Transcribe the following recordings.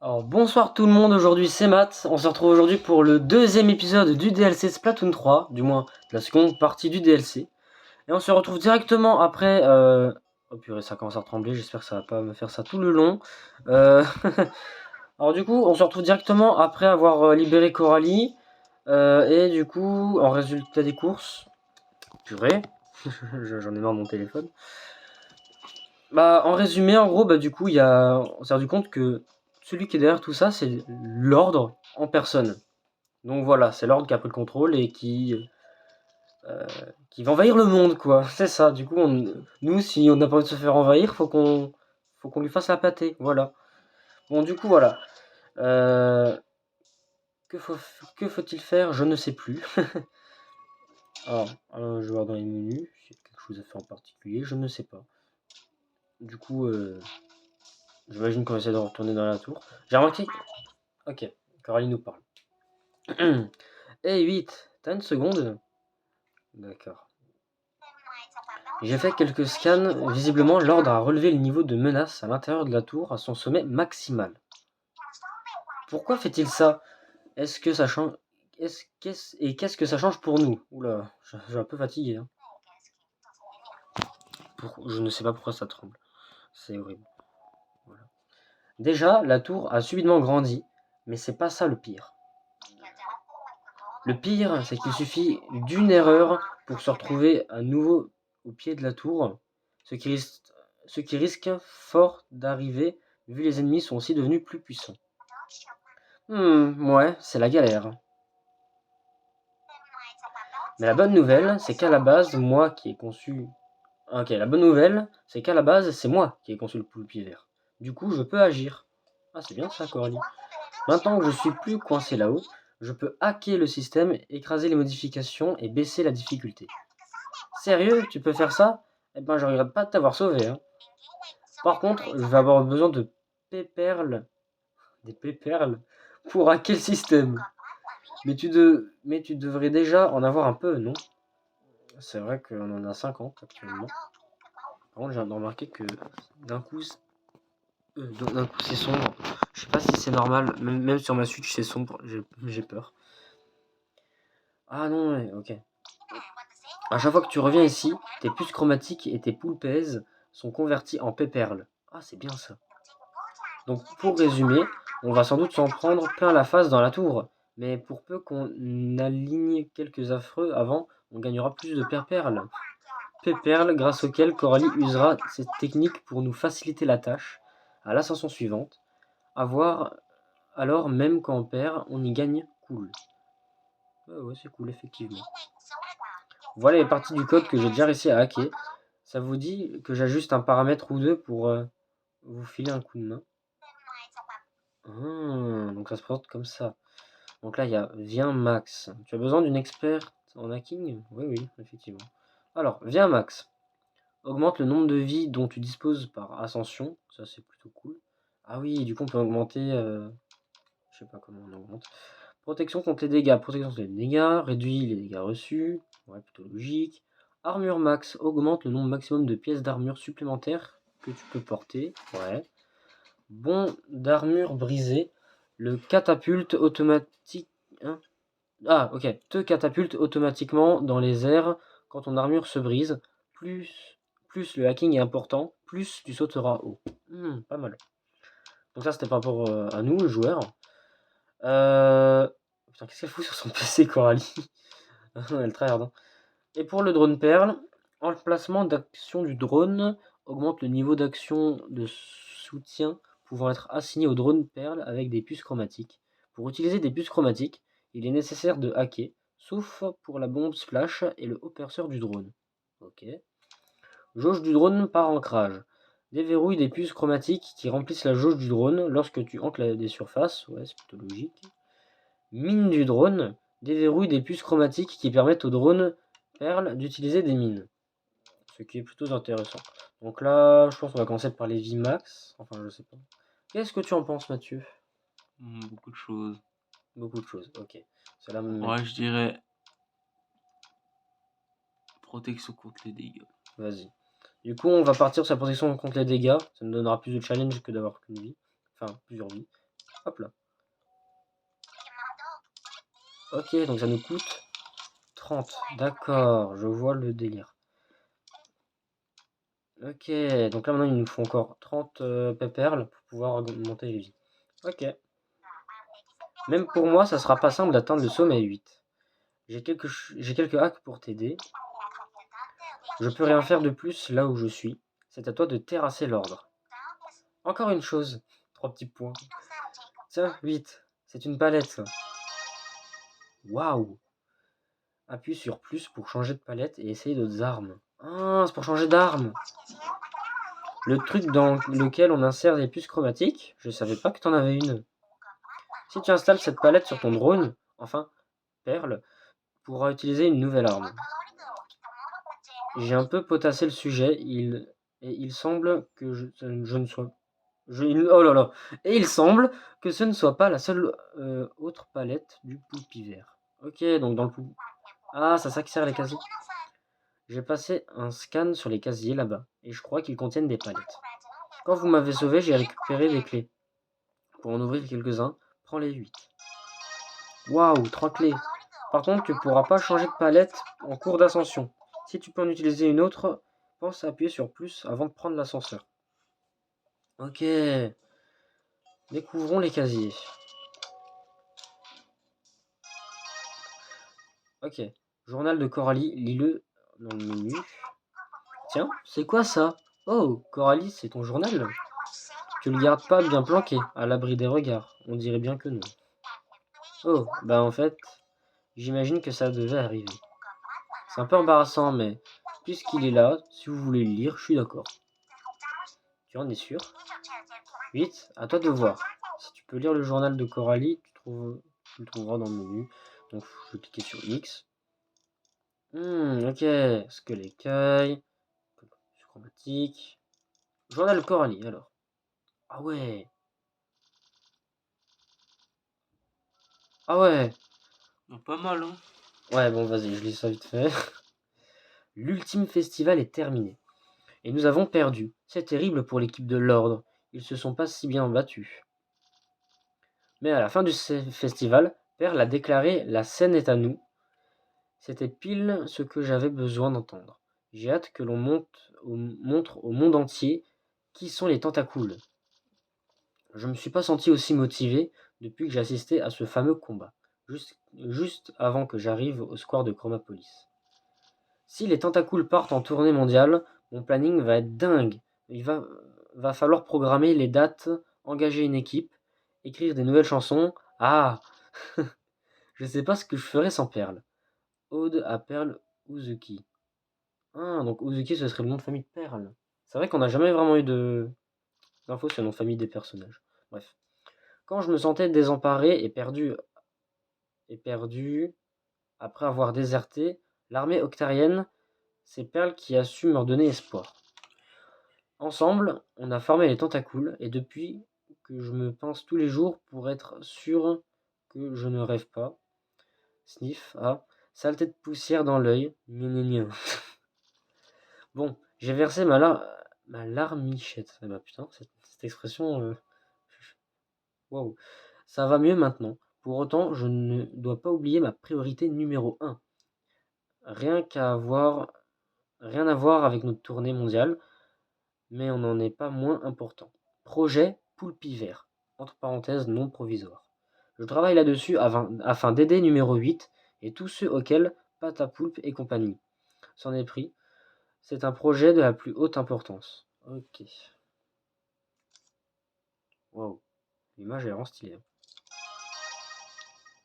Alors bonsoir tout le monde, aujourd'hui c'est Matt, on se retrouve aujourd'hui pour le deuxième épisode du DLC Splatoon 3, du moins la seconde partie du DLC. Et on se retrouve directement après... Oh purée, ça commence à trembler, j'espère que ça va pas me faire ça tout le long. Euh, Alors du coup, on se retrouve directement après avoir libéré Coralie. Et du coup, en résultat des courses... Purée, j'en ai marre de mon téléphone. Bah, en résumé, en gros, du coup, on s'est rendu compte que celui qui est derrière tout ça, c'est l'ordre en personne. Donc voilà, c'est l'ordre qui a pris le contrôle et euh, qui va envahir le monde, quoi. C'est ça. Du coup, nous, si on n'a pas envie de se faire envahir, faut qu'on lui fasse la pâtée. Voilà. Bon, du coup, voilà. Euh, que faut, que faut-il faire? Je ne sais plus. Alors, je vais voir dans les menus. S'il y a quelque chose à faire en particulier, je ne sais pas. Du coup, j'imagine qu'on essaie de retourner dans la tour. J'ai remarqué. Ok, Coralie nous parle. Hey 8, t'as une seconde? D'accord. J'ai fait quelques scans. Visiblement, l'ordre a relevé le niveau de menace à l'intérieur de la tour à son sommet maximal. Pourquoi fait-il ça? Est-ce que ça change... qu'est-ce que ça change pour nous? Oula, je suis un peu fatigué. Hein. Je ne sais pas pourquoi ça tremble. C'est horrible. Voilà. Déjà, la tour a subitement grandi, mais c'est pas ça le pire. Le pire, c'est qu'il suffit d'une erreur pour se retrouver à nouveau au pied de la tour, ce qui risque fort d'arriver vu les ennemis sont aussi devenus plus puissants. Ouais, c'est la galère. Mais la bonne nouvelle, c'est qu'à la base, moi qui ai conçu... Ok, la bonne nouvelle, c'est qu'à la base, c'est moi qui ai conçu le pied vert. Du coup, je peux agir. Ah, c'est bien ça, Coralie. Maintenant que je suis plus coincé là-haut, je peux hacker le système, écraser les modifications et baisser la difficulté. Sérieux, tu peux faire ça? Eh ben, je regrette pas de t'avoir sauvé. Hein. Par contre, je vais avoir besoin de péperles, des péperles, pour hacker le système. Mais tu devrais déjà en avoir un peu, non? C'est vrai qu'on en a 50 actuellement. Par contre, j'ai remarqué que d'un coup, c'est sombre. Je sais pas si c'est normal, même sur ma Switch c'est sombre, j'ai peur. Ah non, ouais, ok. À chaque fois que tu reviens ici, tes puces chromatiques et tes poulpaises sont converties en péperles. Ah, c'est bien ça. Donc pour résumer, on va sans doute s'en prendre plein la face dans la tour. Mais pour peu qu'on aligne quelques affreux avant, on gagnera plus de péperles. Péperles grâce auxquelles Coralie usera cette technique pour nous faciliter la tâche à l'ascension suivante. À voir, alors même quand on perd, on y gagne cool. Ouais, c'est cool effectivement. Voilà les parties du code que j'ai déjà réussi à hacker. Ça vous dit que j'ajuste un paramètre ou deux pour vous filer un coup de main? Donc ça se présente comme ça. Donc là, il y a Viens Max. Tu as besoin d'une experte en hacking? Oui, effectivement. Alors, Viens Max. Augmente le nombre de vies dont tu disposes par ascension. Ça, c'est plutôt cool. Ah oui, du coup, on peut augmenter... je sais pas comment on augmente. Protection contre les dégâts. Protection contre les dégâts. Réduit les dégâts reçus. Ouais, plutôt logique. Armure max. Augmente le nombre maximum de pièces d'armure supplémentaires que tu peux porter. Ouais. Bon d'armure brisée. Le catapulte automatique. Hein, ah, ok. Te catapulte automatiquement dans les airs quand ton armure se brise. Plus le hacking est important, plus tu sauteras haut. Pas mal. Donc ça, c'était par rapport à nous, joueurs. Putain, qu'est-ce qu'elle fout sur son PC, Coralie? Elle tryhard. Hein. Et pour le drone perle, emplacement d'action du drone augmente le niveau d'action de soutien pouvant être assigné au drone perle avec des puces chromatiques. Pour utiliser des puces chromatiques, il est nécessaire de hacker, sauf pour la bombe splash et le haut perceur du drone. Ok. Jauge du drone par ancrage. Déverrouille des puces chromatiques qui remplissent la jauge du drone lorsque tu ancres des surfaces. Ouais, c'est plutôt logique. Mine du drone. Déverrouille des puces chromatiques qui permettent au drone perle d'utiliser des mines. Ce qui est plutôt intéressant. Donc là, je pense qu'on va commencer par les VMAX. Enfin, je sais pas. Qu'est-ce que tu en penses, Mathieu? Beaucoup de choses. Beaucoup de choses, ok. Cela me Moi, je dirais protection contre les dégâts. Vas-y. Du coup, on va partir sur la protection contre les dégâts. Ça nous donnera plus de challenge que d'avoir qu'une vie. Enfin, plusieurs vies. Hop là. Ok, donc ça nous coûte 30. D'accord, je vois le délire. Ok, donc là maintenant il nous faut encore 30 péperles pour pouvoir augmenter les vies. Ok. Même pour moi, ça sera pas simple d'atteindre le sommet 8. J'ai quelques hacks pour t'aider. Je peux rien faire de plus là où je suis. C'est à toi de terrasser l'ordre. Encore une chose. 3 petits points. Tiens, 8. C'est une palette, ça. Waouh. Appuie sur plus pour changer de palette et essayer d'autres armes. Ah, c'est pour changer d'arme. Le truc dans lequel on insère des puces chromatiques, je savais pas que t'en avais une. Si tu installes cette palette sur ton drone, enfin, Perle, pourra utiliser une nouvelle arme. J'ai un peu potassé le sujet, il semble que je ne sois... oh là là. Et il semble que ce ne soit pas la seule autre palette du Poulpi vert. Ok, donc dans le Poulpi... Ah, ça sert les casiers. J'ai passé un scan sur les casiers là-bas, et je crois qu'ils contiennent des palettes. Quand vous m'avez sauvé, j'ai récupéré des clés. Pour en ouvrir quelques-uns, prends les 8. Waouh, 3 clés. Par contre, tu ne pourras pas changer de palette en cours d'ascension. Si tu peux en utiliser une autre, pense à appuyer sur plus avant de prendre l'ascenseur. Ok. Découvrons les casiers. Ok. Journal de Coralie, lis-le dans le menu. Tiens, c'est quoi ça? Oh, Coralie, c'est ton journal? Tu le gardes pas bien planqué, à l'abri des regards. On dirait bien que non. Oh, bah en fait, j'imagine que ça devait arriver. C'est un peu embarrassant, mais puisqu'il est là, si vous voulez le lire, je suis d'accord. Tu en es sûr? 8. À toi de voir. Si tu peux lire le journal de Coralie, tu le trouveras dans le menu. Donc je vais cliquer sur X. Ok. Ce que l'écueil. Chromatique. Journal de Coralie, alors. Ah ouais. Ah ouais. Pas mal, hein. Ouais, bon, vas-y, je lis ça vite fait. L'ultime festival est terminé. Et nous avons perdu. C'est terrible pour l'équipe de l'Ordre. Ils se sont pas si bien battus. Mais à la fin du festival, Perle a déclaré La scène est à nous. C'était pile ce que j'avais besoin d'entendre. J'ai hâte que l'on montre au monde entier qui sont les tentacoules. Je me suis pas senti aussi motivé depuis que j'ai assisté à ce fameux combat, juste avant que j'arrive au square de Chromapolis. Si les tentacoules partent en tournée mondiale, mon planning va être dingue. Il va falloir programmer les dates, engager une équipe, écrire des nouvelles chansons. Ah, je sais pas ce que je ferais sans Perle. Ode à Perle Uzuki. Ah, donc Uzuki, ce serait le nom de famille de Perle. C'est vrai qu'on n'a jamais vraiment eu d'infos sur le nom de famille des personnages. Bref. Quand je me sentais désemparé et perdu, après avoir déserté, l'armée octarienne, c'est Perle qui a su me redonner espoir. Ensemble, on a formé les tentacoules, et depuis que je me pince tous les jours pour être sûr que je ne rêve pas. Sniff, ah, saleté de poussière dans l'œil. Bon, j'ai versé ma larmichette. Eh ben putain, cette expression. Waouh. Ça va mieux maintenant. Pour autant, je ne dois pas oublier ma priorité numéro 1. Rien qu'à voir, rien à voir avec notre tournée mondiale, mais on n'en est pas moins important. Projet Poulpi vert, entre parenthèses non provisoire. Je travaille là-dessus afin d'aider numéro 8 et tous ceux auxquels Patapoulpe et compagnie s'en est pris. C'est un projet de la plus haute importance. Ok. Waouh. L'image est vraiment stylée.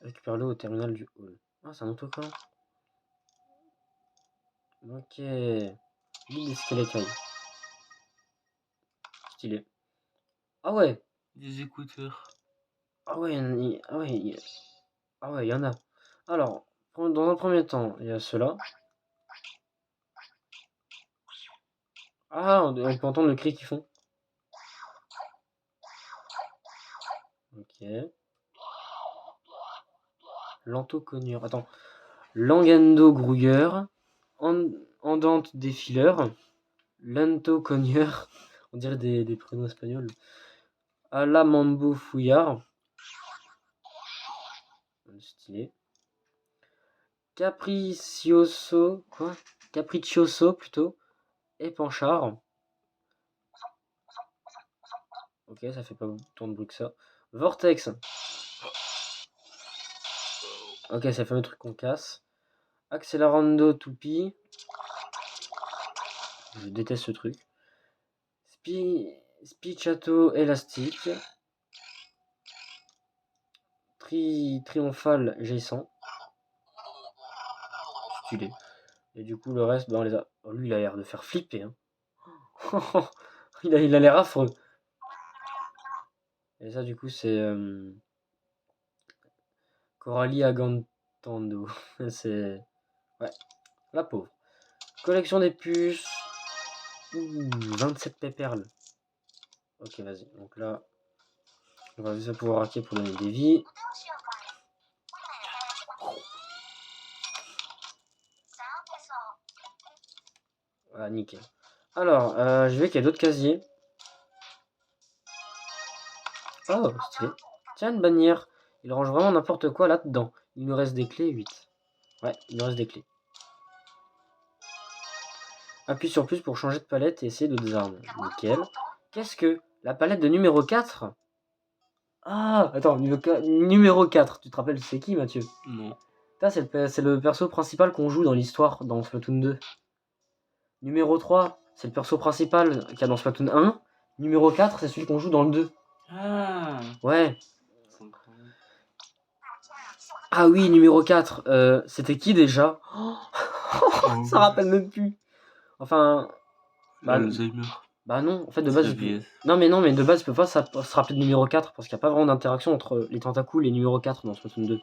Récupère-le au terminal du hall. Ah, c'est un autocollant. Ok. Guide des squelettes. Stylé. Ah ouais. Des écouteurs. Ah ouais, ah ouais, il y en a. Alors, dans un premier temps, il y a ceux-là. Ah, on peut entendre le cri qu'ils font. Ok. Lantocogneur. Attends. Langendo grouilleur. Andante défileur. Lantocogneur. On dirait des prénoms espagnols. Alamambo fouillard. stylé. Capricioso, quoi? Capriccioso plutôt. Épanchard. Ok, ça fait pas tant de bruit que ça. Vortex. Ok, ça fait un truc qu'on casse. Accelerando toupie. Je déteste ce truc. Spicciato élastique. Triomphal jaillissant. Stylé. Et du coup, le reste, on les a. Oh, lui, il a l'air de faire flipper. Hein. il a l'air affreux. Et ça, du coup, c'est Coralie Agantando. c'est. Ouais, la pauvre. Collection des puces. Ouh, 27 péperles. Ok, vas-y. Donc là, on va juste pouvoir hacker pour donner des vies. Ah, nickel. Alors, je vais qu'il y a d'autres casiers. Oh, stylé. Tiens, une bannière. Il range vraiment n'importe quoi là-dedans. Il nous reste des clés, 8. Ouais, il nous reste des clés. Appuie sur plus pour changer de palette et essayer d'autres armes. Nickel. Qu'est-ce que la palette de numéro 4? Ah, attends, numéro 4. Tu te rappelles c'est qui, Mathieu? Non. C'est le perso principal qu'on joue dans l'histoire dans Splatoon 2. Numéro 3, c'est le perso principal qu'il y a dans Splatoon 1. Numéro 4, c'est celui qu'on joue dans le 2. Ah. Ouais. Ah oui, numéro 4, c'était qui déjà? Ça rappelle même plus. Enfin. Alzheimer. Bah non, en fait de base. vieille. Non mais de base, il peut pas se rappeler de numéro 4 parce qu'il n'y a pas vraiment d'interaction entre les tentacules et numéro 4 dans Splatoon 2.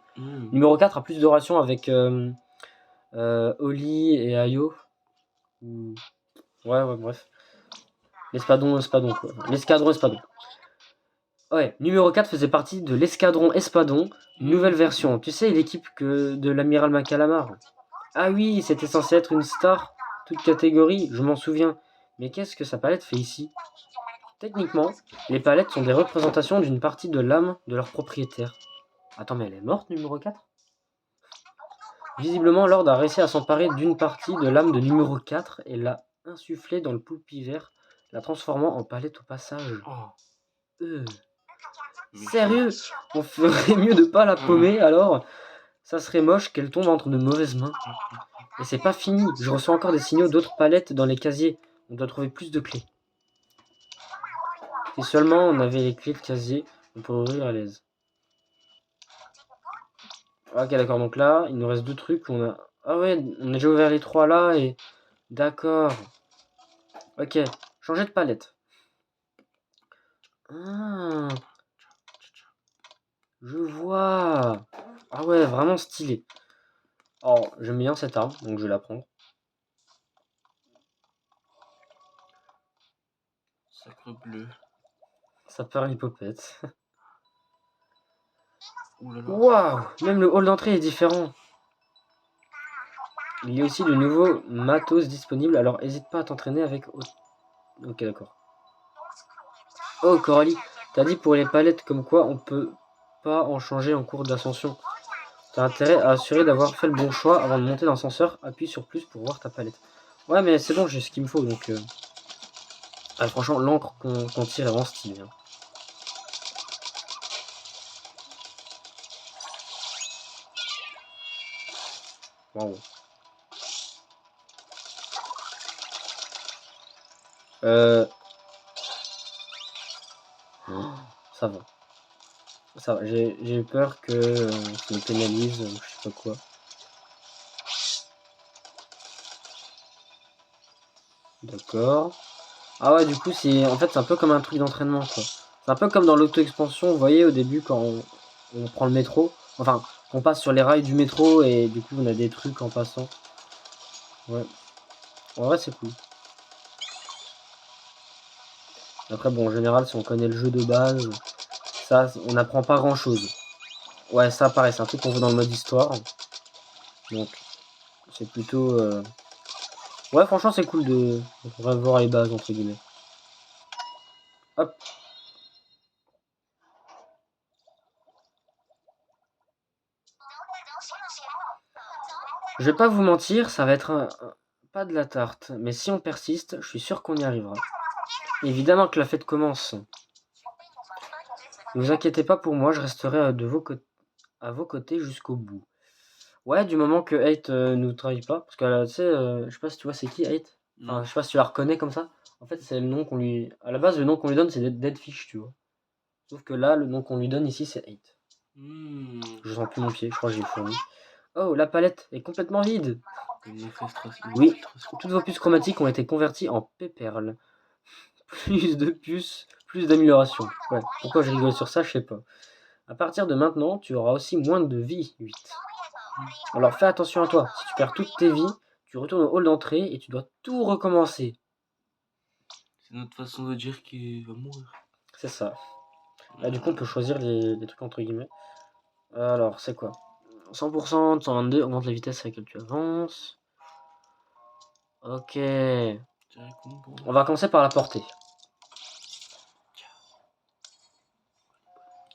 Numéro 4 a plus de relations avec Oli et Ayo. Ouais, bref. L'espadon quoi. L'escadron espadon. Ouais, numéro 4 faisait partie de l'escadron espadon, nouvelle version. Tu sais, l'équipe de l'amiral Macalamar. Ah oui, c'était censé être une star, toute catégorie, je m'en souviens. Mais qu'est-ce que sa palette fait ici? Techniquement, les palettes sont des représentations d'une partie de l'âme de leur propriétaire. Attends, mais elle est morte, numéro 4? Visiblement, Lord a réussi à s'emparer d'une partie de l'âme de numéro 4 et l'a insufflée dans le poulpi vert, la transformant en palette au passage. Sérieux? On ferait mieux de pas la paumer alors? Ça serait moche qu'elle tombe entre de mauvaises mains. Et c'est pas fini, je reçois encore des signaux d'autres palettes dans les casiers. On doit trouver plus de clés. Si seulement on avait les clés de casier, on pourrait ouvrir à l'aise. Ok, d'accord, donc là, il nous reste 2 trucs. Ah ouais, on a déjà ouvert les 3 là et... D'accord. Ok, changer de palette. Ah, je vois. Ah ouais, vraiment stylé. Oh, j'aime bien cette arme, donc je vais la prendre. Sacre bleu. Ça perd l'hypopète. Waouh, même le hall d'entrée est différent. Il y a aussi de nouveaux matos disponibles, alors n'hésite pas à t'entraîner avec... Ok, d'accord. Oh, Coralie, t'as dit pour les palettes comme quoi on peut pas en changer en cours d'ascension. T'as intérêt à assurer d'avoir fait le bon choix avant de monter dans l'ascenseur. Appuie sur plus pour voir ta palette. Ouais, mais c'est bon, j'ai ce qu'il me faut, donc... Ah, franchement, l'encre qu'on tire est vraiment stylée. Hein. Waouh. Oh, ça va. Ça va. J'ai eu peur que ça me pénalise, je sais pas quoi. D'accord. Ah ouais, du coup, en fait, c'est un peu comme un truc d'entraînement, quoi. C'est un peu comme dans l'auto-expansion, vous voyez, au début, quand on prend le métro. Enfin, on passe sur les rails du métro et du coup, on a des trucs en passant. Ouais. En vrai, c'est cool. Après, bon, en général, si on connaît le jeu de base, ça, on n'apprend pas grand-chose. Ouais, ça, pareil, c'est un truc qu'on voit dans le mode histoire. Donc, c'est plutôt... Ouais, franchement, c'est cool de revoir les bases, entre guillemets. Hop. Je vais pas vous mentir, ça va être pas de la tarte. Mais si on persiste, je suis sûr qu'on y arrivera. Évidemment que la fête commence. Ne vous inquiétez pas pour moi, je resterai à vos côtés jusqu'au bout. Ouais, du moment que Hate nous trahit pas. Parce que, tu sais, je sais pas si tu vois c'est qui Hate. Enfin, je sais pas si tu la reconnais comme ça. En fait, c'est le nom qu'on lui... À la base, le nom qu'on lui donne, c'est Deadfish, tu vois. Sauf que là, le nom qu'on lui donne ici, c'est Hate. Je sens plus mon pied, je crois que j'ai fourni. Oh, la palette est complètement vide. Oui, toutes vos puces chromatiques ont été converties en péperles. Plus de puces, plus d'amélioration. Ouais, pourquoi je rigole sur ça, je sais pas. À partir de maintenant, tu auras aussi moins de vie, 8. Alors fais attention à toi. Si tu perds toutes tes vies, tu retournes au hall d'entrée et tu dois tout recommencer. C'est notre façon de dire qu'il va mourir. C'est ça. Là, du coup, on peut choisir les trucs entre guillemets. Alors, c'est quoi 100%, 122, augmente la vitesse à laquelle tu avances. Ok. On va commencer par la portée.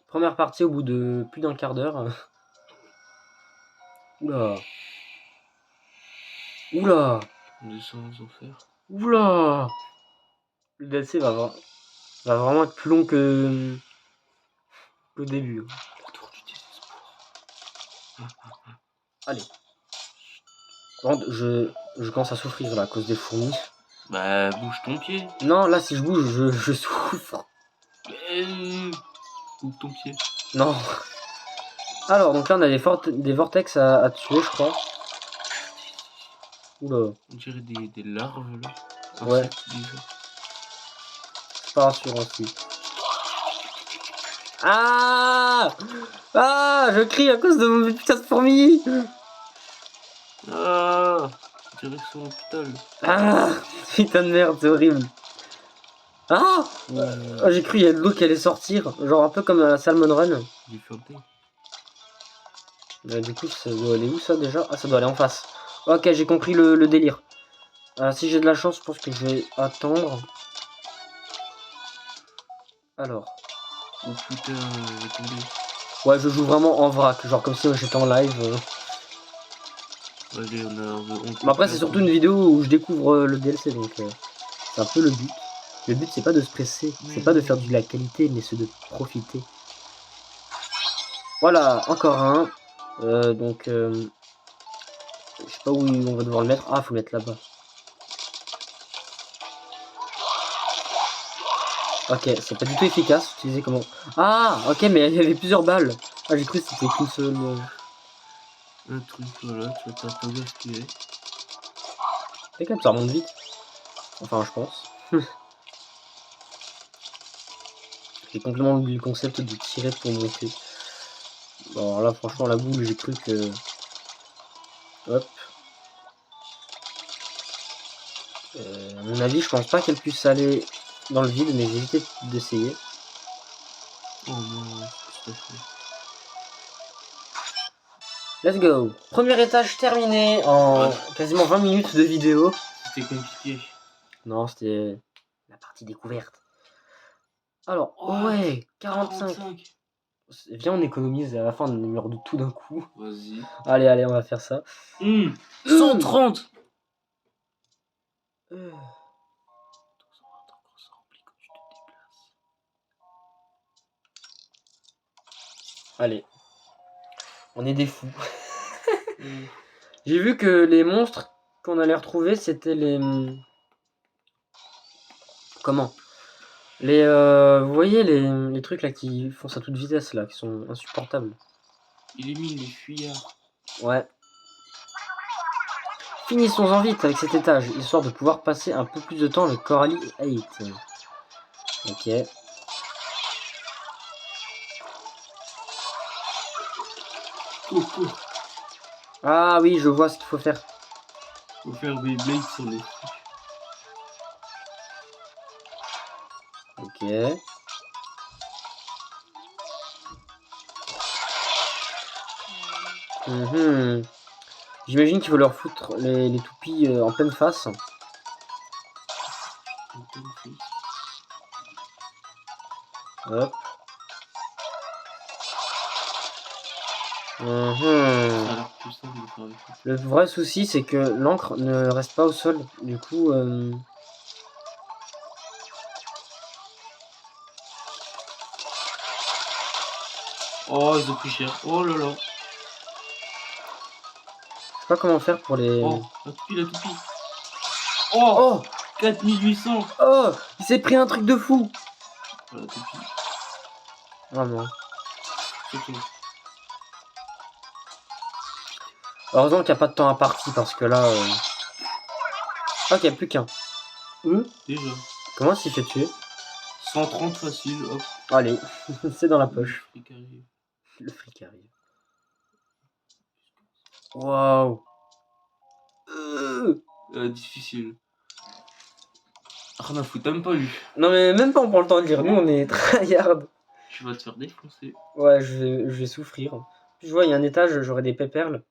Première partie au bout de plus d'un quart d'heure. Oula. Oula. Oula. Le DLC va vraiment être plus long que le début. Allez. Par contre, je commence à souffrir là à cause des fourmis. Bah, bouge ton pied. Non, là, si je bouge, je souffre. Bouge ton pied. Non. Alors, donc là, on a des vortex à tuer, je crois. Oula. On dirait des larves, là. Ouais. C'est pas rassurant, si. Ah! Ah! Je crie à cause de mon putain de fourmis! Ah! Direction l'hôpital. Ah! Putain de merde, c'est horrible. Ah! J'ai cru qu'il y a de l'eau qui allait sortir. Genre un peu comme à la Salmon Run. Du coup, ça doit aller où ça déjà? Ah, ça doit aller en face. Ok, j'ai compris le délire. Si j'ai de la chance, je pense que je vais attendre. Alors. Oh putain, j'ai tombé. Ouais, je joue vraiment en vrac, genre comme si j'étais en live. Allez, Mais après, c'est surtout une vidéo où je découvre le DLC, donc c'est un peu le but. Le but, c'est pas de se presser, c'est pas de faire de la qualité, mais c'est de profiter. Voilà, encore un. Donc, je sais pas où on va devoir le mettre. Ah, faut le mettre là-bas. Ok, c'est pas du tout efficace. Utiliser comment? Ah, ok, mais il y avait plusieurs balles. Ah, j'ai cru que c'était qu'une seule. Un truc, voilà, tu vas pas gaspiller. Et quand même, ça remonte vite. Enfin, je pense. J'ai complètement oublié le concept de tirer pour monter. Bon, alors là, franchement, la boule, j'ai cru que... Hop. À mon avis, je pense pas qu'elle puisse aller dans le vide, mais j'ai évité d'essayer. Oh non, c'est ça. Let's go. Premier étage terminé en quasiment 20 minutes de vidéo. C'était compliqué. Non, c'était la partie découverte. Alors, ouais, 45. Viens, on économise et à la fin, on numéro de tout d'un coup. Vas-y. Allez, on va faire ça. 130. Allez. On est des fous. J'ai vu que les monstres qu'on allait retrouver, c'était les... Comment? Vous voyez les trucs là qui foncent à toute vitesse là, qui sont insupportables. Il est mis les fuyards. Ouais. Finissons-en vite avec cet étage, histoire de pouvoir passer un peu plus de temps avec Coralie et 8. Ok. Ah oui, je vois ce qu'il faut faire. Faut faire des blades sur les trucs. Ok. J'imagine qu'il faut leur foutre les toupies en pleine face. Hop. Ça a l'air plus simple de faire avec ça. Le vrai souci, c'est que l'encre ne reste pas au sol. Du coup, Oh, ils ont pris cher. Oh là là. je sais pas comment faire pour les... Oh, la toupie, la toupie. Oh, Oh 4800. Oh il s'est pris un truc de fou. Oh, la toupie. Ah non. C'est tout. Heureusement qu'il n'y a pas de temps à partie parce que là... Ok, plus qu'un. Déjà. Comment s'il fait tuer? 130 facile, hop. Allez, c'est dans la Le poche. fric arrive. Le fric arrive. Waouh. Difficile. Rien à foutre, t'aimes pas lui. Non mais même pas on prend le temps de lire, nous on est tryhard. Tu vas te faire défoncer. Ouais, je vais souffrir. Puis je vois, il y a un étage, j'aurai des péperles.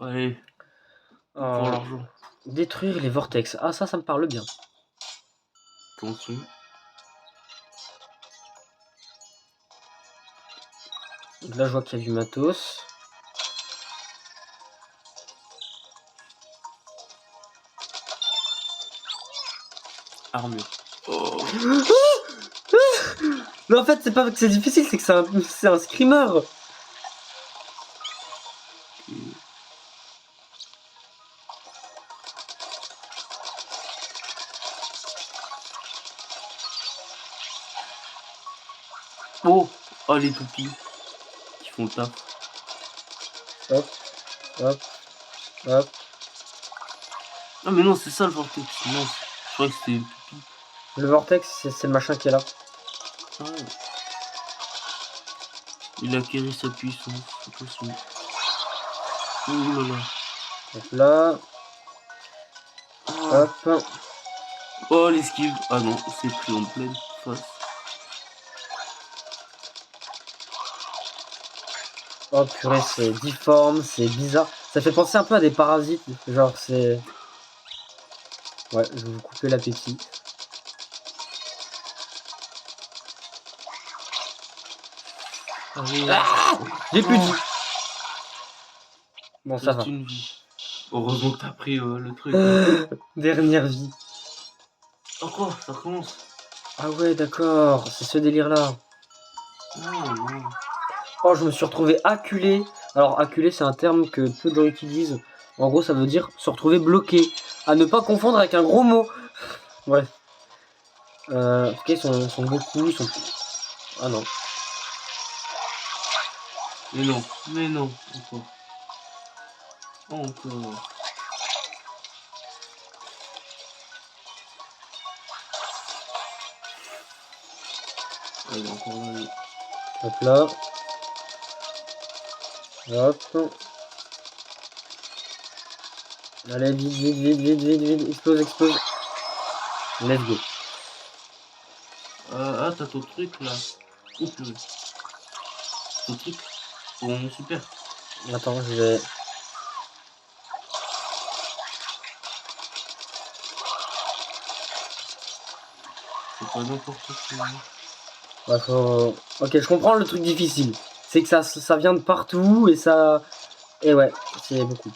Allez, pour Oh, l'argent. détruire les vortex. Ah ça me parle bien. Attention. Donc là je vois qu'il y a du matos. Armure. Oh. Mais en fait c'est pas que c'est difficile, c'est que c'est un screamer. Oh, oh les toupies qui font le taf. Hop, hop, hop. Non mais non, c'est ça le vortex. Non, je croyais que c'était une toupie. Le vortex, c'est le machin qui est là. Ah. Il acquérit sa puissance. Attention. Oh là là. Donc là, Oh, hop. oh l'esquive. Ah non, c'est pris en pleine face. Oh purée, c'est difforme, c'est bizarre. Ça fait penser un peu à des parasites. Genre c'est... Ouais, je vais vous couper l'appétit. Allez. Ah, j'ai plus de Oh. vie. Bon, ça va. Reste une vie. Heureusement que t'as pris le truc. Hein. Dernière vie. Oh quoi, ça recommence. Ah ouais, d'accord, c'est ce délire-là. Non, non. Oh, je me suis retrouvé acculé. Alors, acculé, c'est un terme que peu de gens utilisent. En gros, ça veut dire se retrouver bloqué. À ne pas confondre avec un gros mot. Bref. En tout cas, ils sont beaucoup. Ils sont... Ah non. Mais non, mais non. Encore. Encore. Allez, encore là. Lui. Hop là. Hop. Allez, vite, vite, vite, vite, vite, vite. Explose, explose. Let's go. Ah, t'as ton truc là. Oups, ton truc. Ton super. Attends, je vais... C'est pas n'importe quoi. Bah, faut... Ok, je comprends le truc difficile. C'est que ça vient de partout et ça... Et ouais, c'est beaucoup.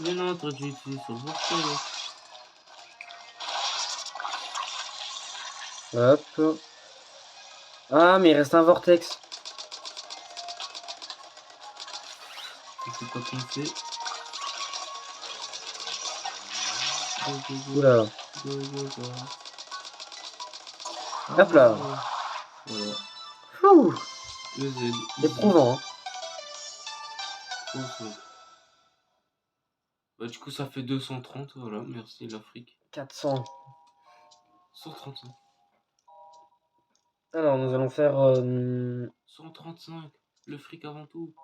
Mais non, t'aurais dû utiliser sur le vortex. Hop. Ah, mais il reste un vortex. Je sais pas comment c'est. Oula. Hop là. Voilà. Ouh, Le Z. éprouvant. Hein. Bah, du coup, ça fait 230. Voilà, merci l'Afrique. 400. 135. Alors, nous allons faire... 135. Le fric avant tout.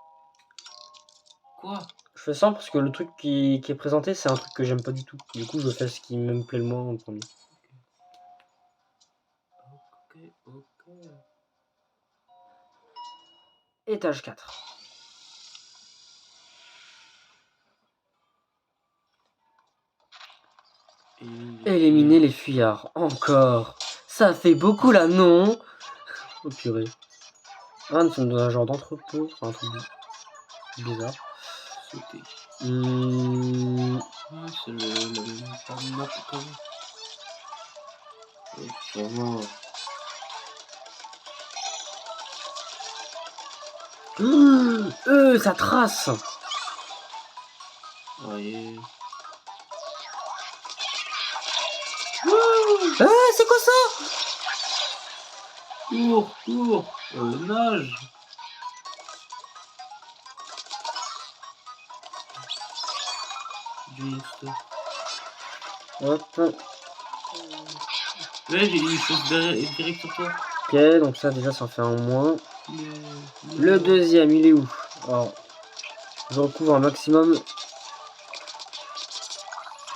Quoi? Je fais 100 parce que le truc qui est présenté, c'est un truc que j'aime pas du tout. Du coup, je fais ce qui me plaît le moins en premier. Ok. Étage 4. Éliminer les fuyards. Encore. Ça fait beaucoup là, non? Oh purée. Ah, nous sommes dans un genre d'entrepôt. Enfin, un truc bizarre. Sauter. Mmh... Ah, c'est la même part de map qu'avant. Ça va. Ça trace. Ouais. Ah, c'est quoi ça? Cours, nage. Du monster. Hop. Ouais, j'ai une chose direct sur toi. Ok, donc ça déjà ça en fait un moins. Mais... Le deuxième, il est où? Alors, je recouvre un maximum.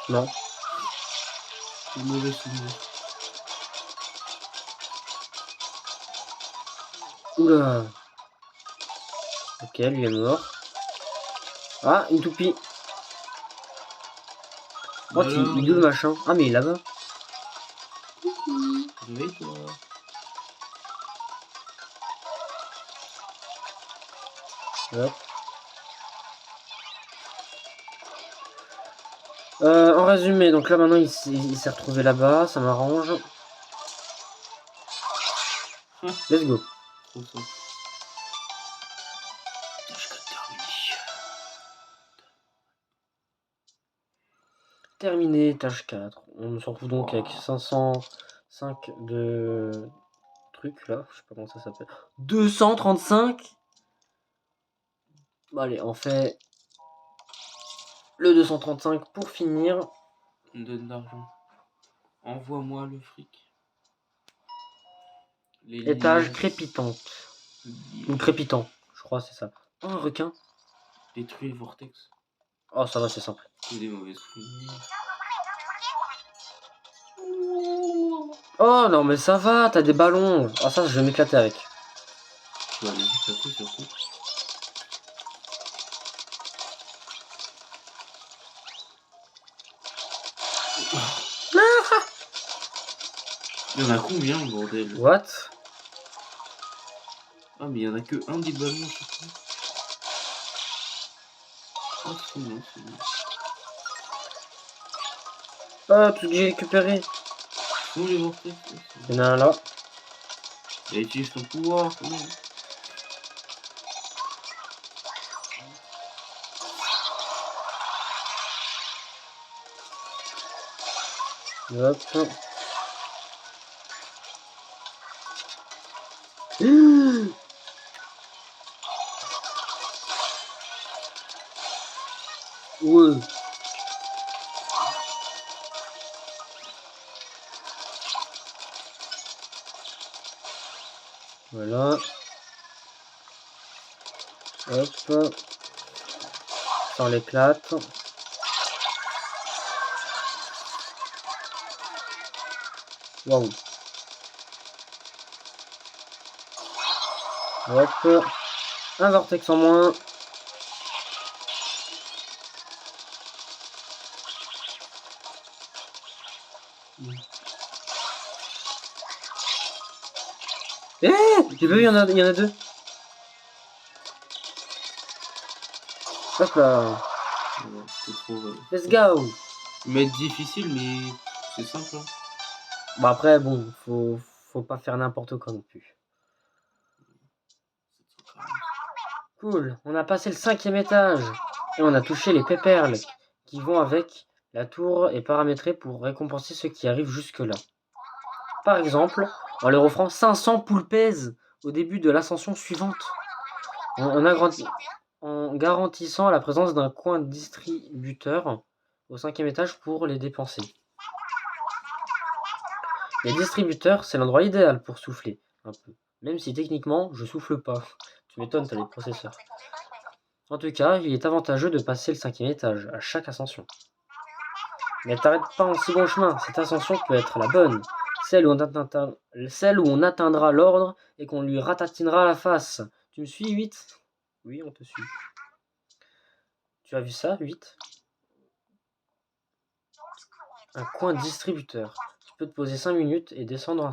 Non. Mauvais souvenir. Oula. Ok, lui est mort. Ah, une toupie. Oh, Alors, il est où le machin? Ah, mais il est là-bas. réveille-toi. Hop. En résumé, donc là maintenant il s'est retrouvé là-bas, ça m'arrange. Let's go. Trop simple. Terminé, tâche 4. On se retrouve donc Wow. avec 505 de trucs là, je sais pas comment ça s'appelle. 235. Bon, allez, on fait le 235 pour finir. On donne de l'argent. Envoie-moi le fric. Les Étage liasses. crépitante. Ou crépitant, je crois c'est ça. Oh, un requin. Détruis le vortex. Oh, ça va, c'est simple. Que des mauvais souvenirs. Oh non, mais ça va, t'as des ballons. Ah, ça, je vais m'éclater avec. Tu vas les éclater surtout. Il y en a combien, bordel? What? Ah, mais il y en a que un des ballons à chaque fois. Ah, c'est bon, c'est bon. Ah, tout ce que j'ai récupéré. Où les vortex? Il y en a un là. Et utilise ton pouvoir, c'est bon. Hop. Ouais. Voilà. Hop. Ça on l'éclate. Waouh. Hop. Un vortex en moins. Eh, j'ai vu, il y en a deux. Hop là. Ouais, c'est trop. Let's go. Il va être difficile, mais c'est simple. Hein. Bah après, bon, faut pas faire n'importe quoi non plus. Cool, on a passé le 5e étage. Et on a touché les péperles qui vont avec. La tour est paramétrée pour récompenser ceux qui arrivent jusque-là. Par exemple, en leur offrant 500 poulpaises au début de l'ascension suivante. En garantissant la présence d'un coin distributeur au 5e étage pour les dépenser. Les distributeurs, c'est l'endroit idéal pour souffler un peu. Même si techniquement, je souffle pas. Tu m'étonnes, t'as des processeurs. En tout cas, il est avantageux de passer le 5e étage à chaque ascension. Mais t'arrêtes pas en si bon chemin, cette ascension peut être la bonne. Celle où on atteindra l'ordre et qu'on lui ratatinera la face. Tu me suis, 8? Oui, on te suit. Tu as vu ça, 8? Un coin distributeur. Tu peux te poser 5 minutes et descendre un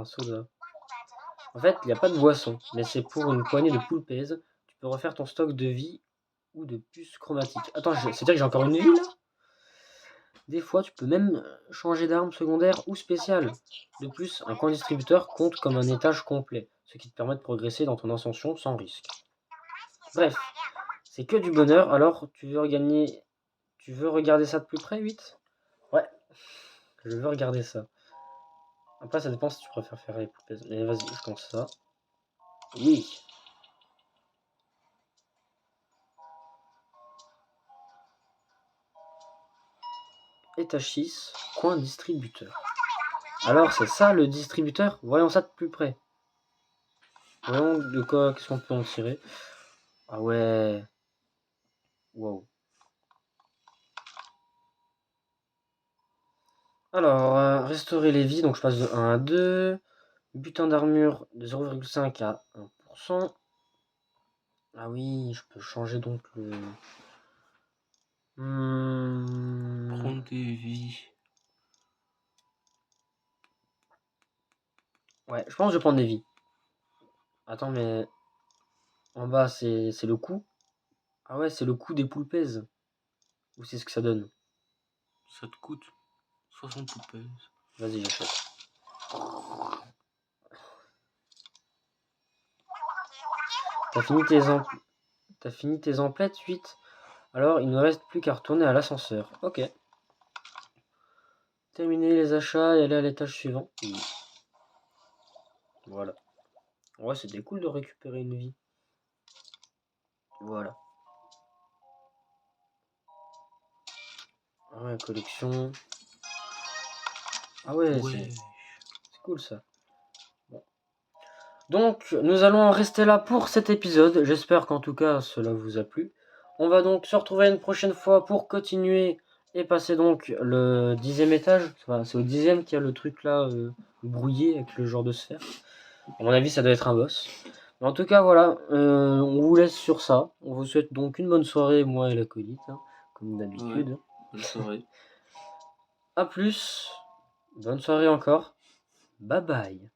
soda. En fait, il n'y a pas de boisson, mais c'est pour une poignée de poulpèse. Tu peux refaire ton stock de vie ou de puces chromatiques. Attends, c'est-à-dire que j'ai encore une vie là? Des fois, tu peux même changer d'arme secondaire ou spéciale. De plus, un coin distributeur compte comme un étage complet, ce qui te permet de progresser dans ton ascension sans risque. Bref, c'est que du bonheur, alors tu veux regarder ça de plus près, 8? Ouais, je veux regarder ça. Après, ça dépend si tu préfères faire les poupées. Mais vas-y, je commence ça. Oui. Étage 6, coin distributeur. Alors, c'est ça le distributeur? Voyons ça de plus près. Voyons de quoi, qu'est-ce qu'on peut en tirer. Ah ouais. Wow. Alors, restaurer les vies, donc je passe de 1 à 2. Butin d'armure de 0,5 à 1%. Ah oui, je peux changer donc le... Prends des vies. Ouais, je pense que je vais prendre des vies. Attends, mais... En bas, c'est le coût. Ah ouais, c'est le coût des poulpèses. Ou c'est ce que ça donne? Ça te coûte 60 poupées. Vas-y, j'achète. T'as fini tes emplettes, 8. Alors, il ne reste plus qu'à retourner à l'ascenseur. Ok. Terminer les achats et aller à l'étage suivant. Oui. Voilà. Ouais, c'était cool de récupérer une vie. Voilà. Ouais, collection. Ah ouais, Ouais. c'est cool ça. Bon. Donc, nous allons en rester là pour cet épisode. J'espère qu'en tout cas, cela vous a plu. On va donc se retrouver une prochaine fois pour continuer et passer donc le 10e étage. Enfin, c'est au 10e qu'il y a le truc là brouillé avec le genre de sphère. À mon avis, ça doit être un boss. Mais en tout cas, voilà, on vous laisse sur ça. On vous souhaite donc une bonne soirée, moi et l'acolyte, hein, comme d'habitude. Ouais. Bonne soirée. A plus, bonne soirée encore. Bye bye.